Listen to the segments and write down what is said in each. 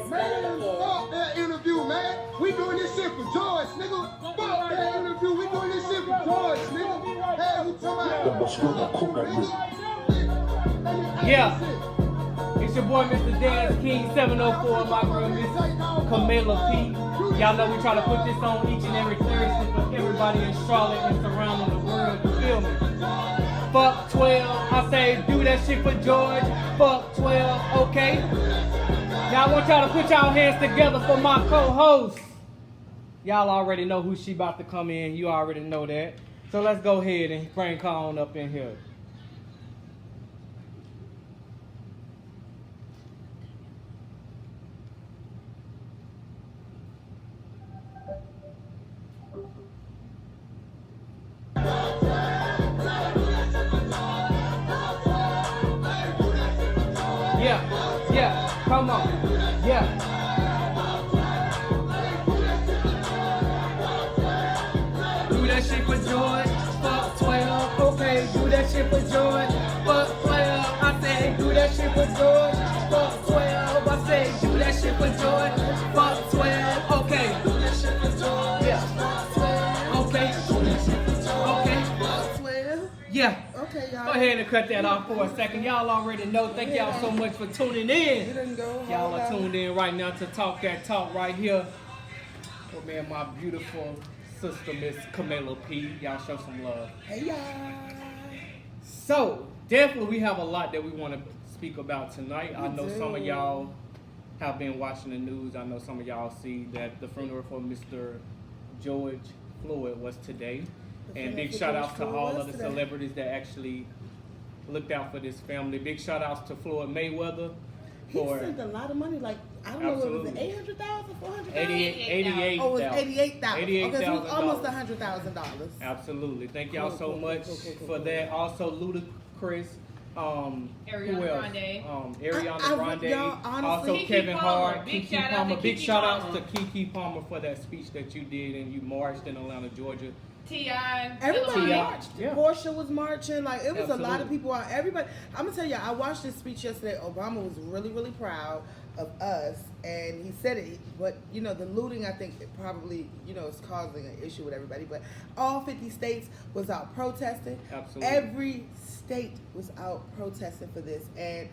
Man, fuck that interview, man. We doing this shit for George, nigga. Fuck that interview. We doing this shit for George, nigga. Hey, you talking about Yeah. It's your boy, Mr. Dance King 704, my girl, Miss Camilla P. Y'all know we try to put this on each and every Thursday for everybody in Charlotte and surrounding the world. You feel me? Fuck 12. I say do that shit for George. Fuck 12, okay? Now I want y'all to put y'all hands together for my co-host. Y'all already know who she about to come in. You already know that. So let's go ahead and bring her on up in here. Yeah, come on. Yeah. Do that shit for George. Fuck 12. Okay, do that shit for George. Fuck 12. I say do that shit for George. Fuck 12. I say do that shit for George. Fuck 12. Okay. Do that shit for George. Yeah. Fuck 12. Okay. Do that shit for George. Okay. Fuck 12. Yeah. Okay, y'all. Go ahead and cut that off for a second. Y'all already know. Thank y'all so much for tuning in. Y'all are tuned in right now to Talk That Talk right here with me and my beautiful sister, Miss Camilla P. Y'all show some love. Hey, y'all. So, definitely we have a lot that we want to speak about tonight. I know some of y'all have been watching the news. I know some of y'all see that the funeral for Mr. George Floyd was today. And big shout outs to all of the celebrities that actually looked out for this family. Big shout outs to Floyd Mayweather. He sent a lot of money, like, I don't know, what was it, 800,000, 400,000? 88,000. Oh, it was 88,000. Okay, so it was almost $88,000. $100,000. Absolutely. Thank y'all so much for that. Also, Ludacris. Ariana Grande. Ariana Grande. Also, Keke Kevin Palmer. Hart. Big Keke shout out Palmer. to Big Keke shout outs Palmer. to Keke Palmer for that speech that you did and you marched in Atlanta, Georgia. T.I. Everybody T.I. marched. Yeah. Portia was marching. Like, it was a lot of Absolutely. people out. Everybody. I'm going to tell you, I watched this speech yesterday. Obama was really, really proud of us. And he said it. But, you know, the looting, I think, it probably, you know, is causing an issue with everybody. But all 50 states was out protesting. Absolutely. Every state was out protesting for this. And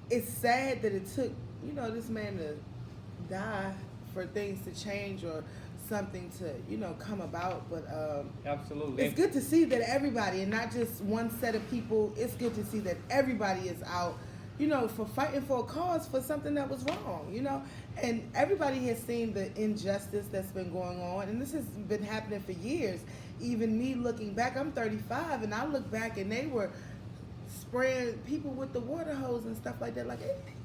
it's sad that it took, you know, this man to die for things to change or something to, you know, come about. But Absolutely. it's good to see that everybody, and not just one set of people, it's good to see that everybody is out, you know, for fighting for a cause for something that was wrong, you know. And everybody has seen the injustice that's been going on, and this has been happening for years. Even me looking back, I'm 35, and I look back and they were spraying people with the water hose and stuff like that. Like,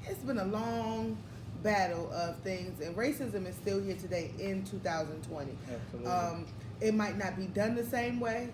it's been a long battle of things, and racism is still here today in 2020. Absolutely. It might not be done the same way,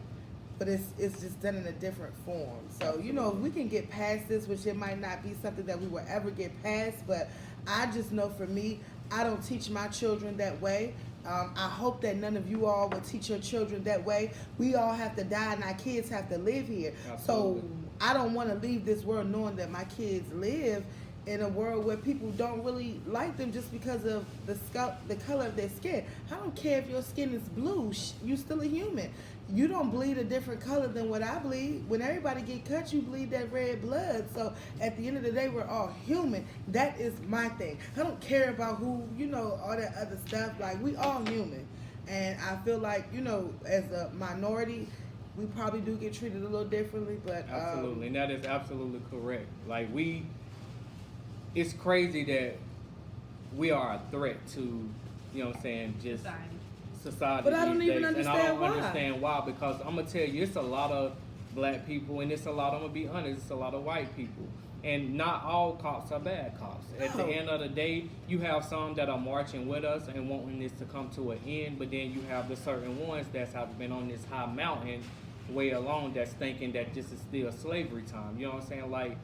but it's just done in a different form. So, you know, if we can get past this, which it might not be something that we will ever get past, but I just know for me, I don't teach my children that way. I hope that none of you all will teach your children that way. We all have to die and our kids have to live here. Absolutely. So I don't want to leave this world knowing that my kids live in a world where people don't really like them just because of the color of their skin. I don't care if your skin is blue. You still a human. You don't bleed a different color than what I bleed. When everybody get cut, you bleed that red blood. So at the end of the day, we're all human. That is my thing. I don't care about who, you know, all that other stuff. Like, we all human. And I feel like, you know, as a minority, we probably do get treated a little differently. But Absolutely. And that is absolutely correct. Like, it's crazy that we are a threat to, you know what I'm saying, just society. But I don't these even days. understand and I don't why. understand why, because I'm gonna tell you, it's a lot of black people, and it's a lot, I'm gonna be honest, it's a lot of white people. And not all cops are bad cops. At the end of the day, you have some that are marching with us and wanting this to come to an end, but then you have the certain ones that have been on this high mountain way along that's thinking that this is still slavery time. You know what I'm saying? Like,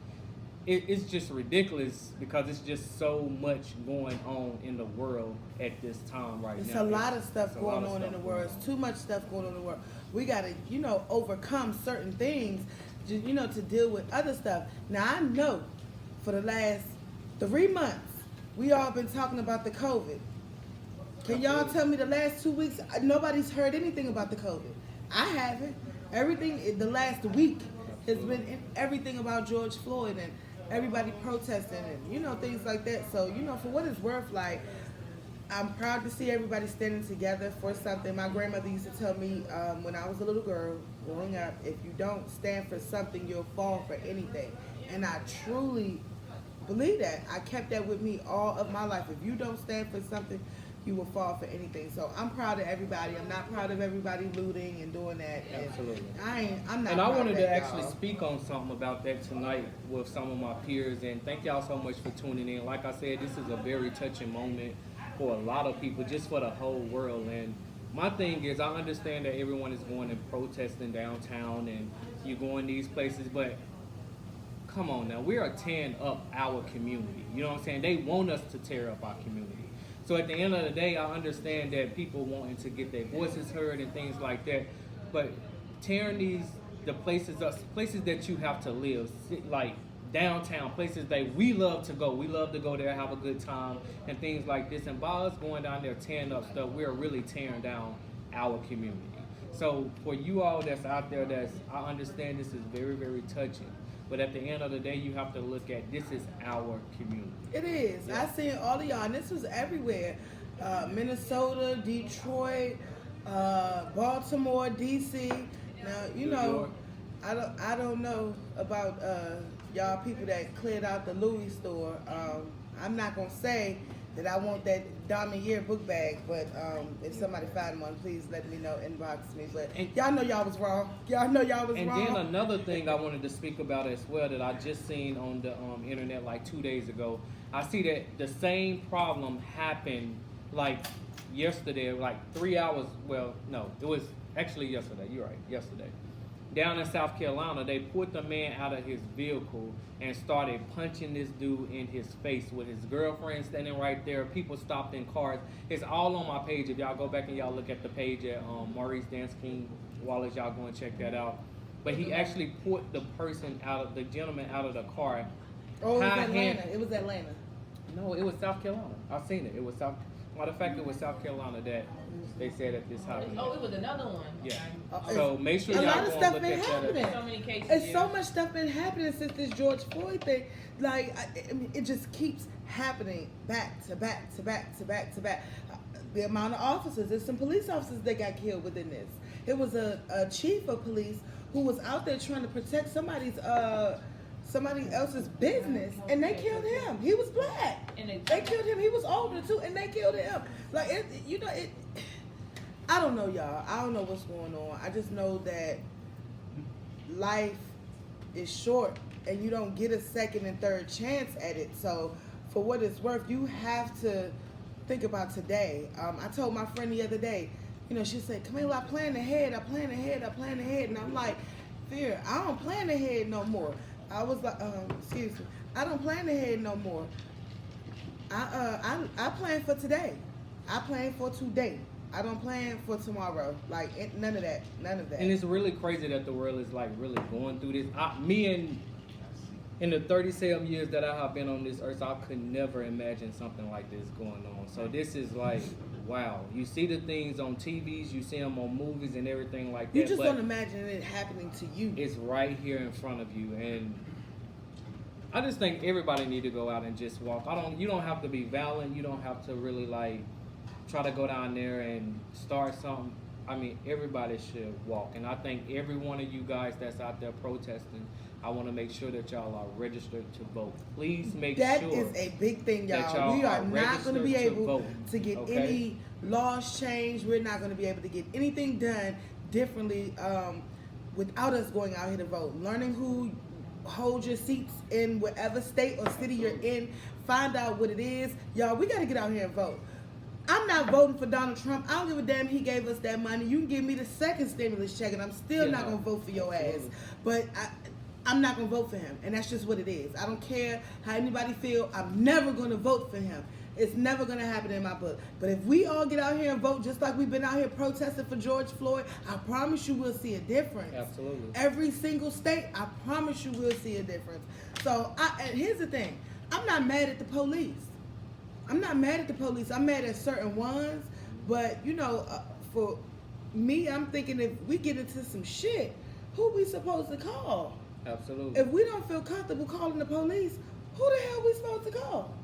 it's just ridiculous because it's just so much going on in the world at this time right now. It's a lot of stuff going on in the world. It's too much stuff going on in the world. We got to, you know, overcome certain things, you know, to deal with other stuff. Now, I know for the last 3 months, we all been talking about the COVID. Can y'all tell me the last 2 weeks, nobody's heard anything about the COVID? I haven't. Everything, the last week has been everything about George Floyd and everybody protesting and, things like that. So, for what it's worth, like, I'm proud to see everybody standing together for something. My grandmother used to tell me when I was a little girl growing up, if you don't stand for something, you'll fall for anything. And I truly believe that. I kept that with me all of my life. If you don't stand for something, you will fall for anything. So I'm proud of everybody. I'm not proud of everybody looting and doing that. Absolutely. I'm not. And I wanted of to that, actually y'all. speak on something about that tonight with some of my peers. And thank y'all so much for tuning in. Like I said, this is a very touching moment for a lot of people, just for the whole world. And my thing is, I understand that everyone is going and protesting downtown and you going these places, but come on now, we are tearing up our community. You know what I'm saying? They want us to tear up our community. So at the end of the day, I understand that people wanting to get their voices heard and things like that, but tearing the places up, places that you have to live, like downtown, places that we love to go. We love to go there, have a good time, and things like this. And by us going down there tearing up stuff, we're really tearing down our community. So for you all that's out there, I understand this is very, very touching. But at the end of the day, you have to look at this is our community. It is. Yeah. I seen all of y'all, and this was everywhere. Minnesota, Detroit, Baltimore, DC. Now, New York. I don't know about y'all people that cleared out the Louis store. I'm not gonna say that I want that Damier book bag, but if somebody find one, please let me know, inbox me. But y'all know y'all was wrong. Y'all know y'all was wrong. And then another thing I wanted to speak about as well that I just seen on the internet like 2 days ago. I see that the same problem happened like yesterday, like 3 hours. Well, no, it was actually yesterday. You're right, yesterday. Down in South Carolina, they put the man out of his vehicle and started punching this dude in his face with his girlfriend standing right there. People stopped in cars. It's all on my page. If y'all go back and y'all look at the page at Maurice Dance King Wallace, y'all go and check that out. But he actually put the gentleman out of the car. Oh, it was Atlanta. It was Atlanta. No, it was South Carolina. I've seen it. It was matter of fact, it was South Carolina that they said that this happened. Oh, it was another one. Yeah. So make sure a y'all lot of go stuff and look been at happening. that. So many cases. It's so much stuff been happening since this George Floyd thing. Like, I mean, it just keeps happening back to back to back to back to back. The amount of officers, there's some police officers that got killed within this. It was a chief of police who was out there trying to protect somebody else's business, and they killed him. He was black. And they killed him. He was older too, and they killed him. Like, I don't know, y'all. I don't know what's going on. I just know that life is short, and you don't get a second and third chance at it. So, for what it's worth, you have to think about today. I told my friend the other day, she said, Camila, I plan ahead. And I'm like, Fear, I don't plan ahead no more. I was like, excuse me, I don't plan ahead no more. I plan for today. I plan for today. I don't plan for tomorrow. Like, none of that. And it's really crazy that the world is like really going through this. In the 37 years that I have been on this earth, I could never imagine something like this going on. So this is like, wow. You see the things on TVs, you see them on movies and everything like that. You just don't imagine it happening to you. It's right here in front of you. And I just think everybody need to go out and just walk. You don't have to be violent. You don't have to really like try to go down there and start something. I mean, everybody should walk. And I think every one of you guys that's out there protesting, I want to make sure that y'all are registered to vote. Please make sure. That is a big thing, y'all. We are not going to be able to get any laws changed. We're not going to be able to get anything done differently without us going out here to vote. Learning who holds your seats in whatever state or city you're in. Find out what it is. Y'all, we got to get out here and vote. I'm not voting for Donald Trump. I don't give a damn he gave us that money. You can give me the second stimulus check and I'm still not going to vote for your ass. But I'm not going to vote for him. And that's just what it is. I don't care how anybody feel. I'm never going to vote for him. It's never going to happen in my book. But if we all get out here and vote just like we've been out here protesting for George Floyd, I promise you we'll see a difference. Absolutely. Every single state, I promise you we'll see a difference. So, and here's the thing. I'm not mad at the police. I'm not mad at the police. I'm mad at certain ones, but for me, I'm thinking if we get into some shit, who we supposed to call? Absolutely. If we don't feel comfortable calling the police, who the hell we supposed to call?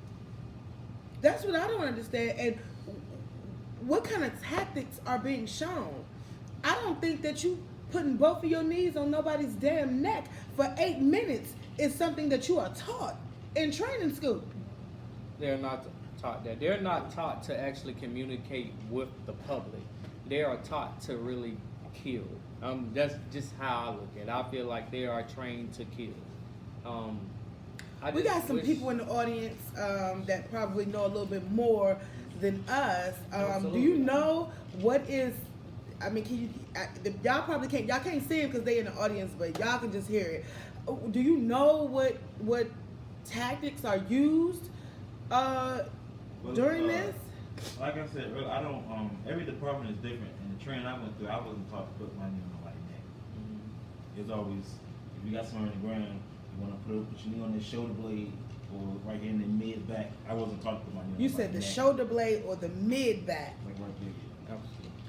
That's what I don't understand. And what kind of tactics are being shown? I don't think that you putting both of your knees on nobody's damn neck for 8 minutes is something that you are taught in training school. They're not taught that. They're not taught to actually communicate with the public. They are taught to really kill. That's just how I look at it. I feel like they are trained to kill. We got some people in the audience that probably know a little bit more than us. Do you know what is? I mean, can you? Y'all probably can't. Y'all can't see it because they in the audience, but y'all can just hear it. Do you know what tactics are used during this? Like I said earlier, I don't. Every department is different. And the training I went through, I wasn't taught to put my knee on nobody's neck. It's always, if you got someone on the ground, you want to put your knee on their shoulder blade or right here in the mid back. I wasn't taught to put my knee on You nobody's said the neck. shoulder blade or the mid back. Like right there.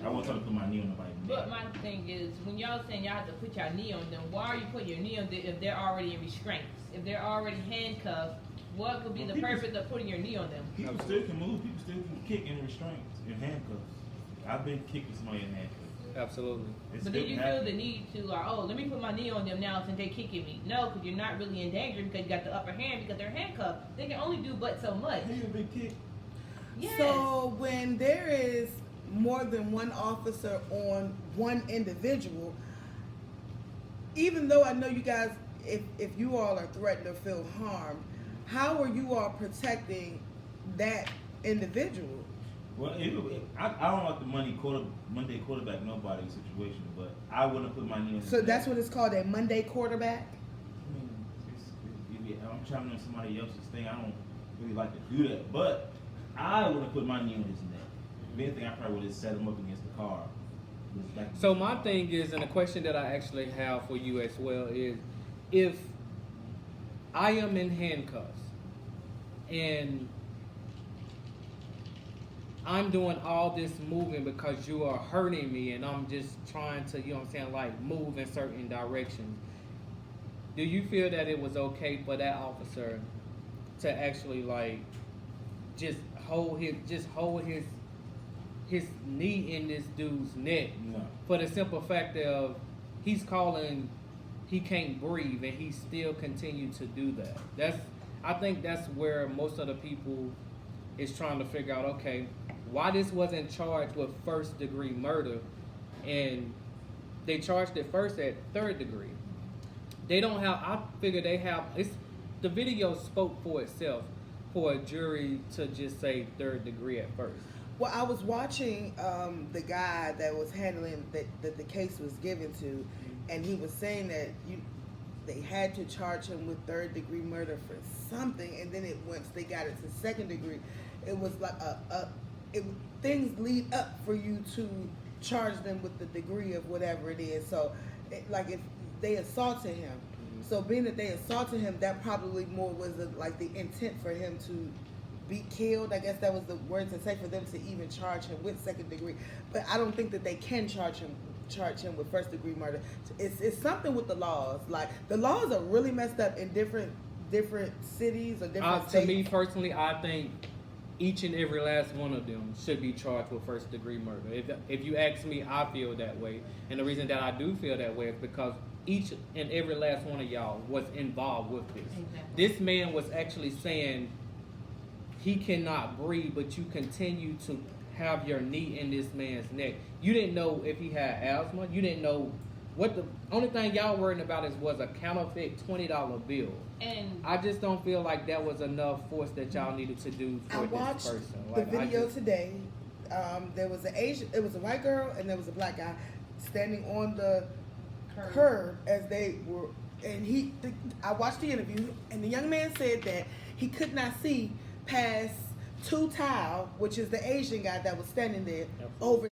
I wasn't taught to put my knee on nobody's neck. But my thing is, when y'all saying y'all have to put your knee on them, why are you putting your knee on them if they're already in restraints? If they're already handcuffed, what would be the purpose of putting your knee on them? People still can move. People still can kick in restraints, in handcuffs. I've been kicked with somebody in handcuffs. Absolutely. It's But still did you feel the need to, let me put my knee on them now since they're kicking me? No, because you're not really in danger because you got the upper hand because they're handcuffed. They can only do but so much. Hey, a big kick. Yes. So when there is more than one officer on one individual, even though I know you guys, if you all are threatened or feel harmed, how are you all protecting that individual? Well, I don't like the Monday quarterback nobody situation, but I wouldn't put my knee on. So that's what it's called, a Monday quarterback? I'm trying to somebody else's thing. I don't really like to do that, but I wouldn't put my knee on his neck. If anything, I probably would have set him up against the car. So my thing is, and a question that I actually have for you as well is, if I am in handcuffs and I'm doing all this moving because you are hurting me and I'm just trying to, like move in certain directions, do you feel that it was okay for that officer to actually like just hold his knee in this dude's neck? No. For the simple fact of he's calling, he can't breathe, and he still continue to do that. I think that's where most of the people is trying to figure out, okay, why this wasn't charged with first degree murder, and they charged it first at third degree. They don't have, I figure they have, the video spoke for itself for a jury to just say third degree at first. Well, I was watching the guy that was handling that the case was given to, and he was saying that they had to charge him with third degree murder for something, and then once they got it to second degree, it was like things lead up for you to charge them with the degree of whatever it is. So, like if they assaulted him, so being that they assaulted him, that probably more was like the intent for him to be killed. I guess that was the word to say for them to even charge him with second degree. But I don't think that they can charge him with first degree murder. It's something with the laws. Like the laws are really messed up in different cities or different states. To me personally, I think each and every last one of them should be charged with first degree murder. If you ask me, I feel that way. And the reason that I do feel that way is because each and every last one of y'all was involved with this. Exactly. This man was actually saying he cannot breathe, but you continue to have your knee in this man's neck. You didn't know if he had asthma. You didn't know what the only thing y'all worried about was a counterfeit $20 bill. And I just don't feel like that was enough force that y'all needed to do for this person. Like, the video today. There was it was a white girl and there was a black guy standing on the curb as they were, and I watched the interview, and the young man said that he could not see past Tao, which is the Asian guy that was standing there over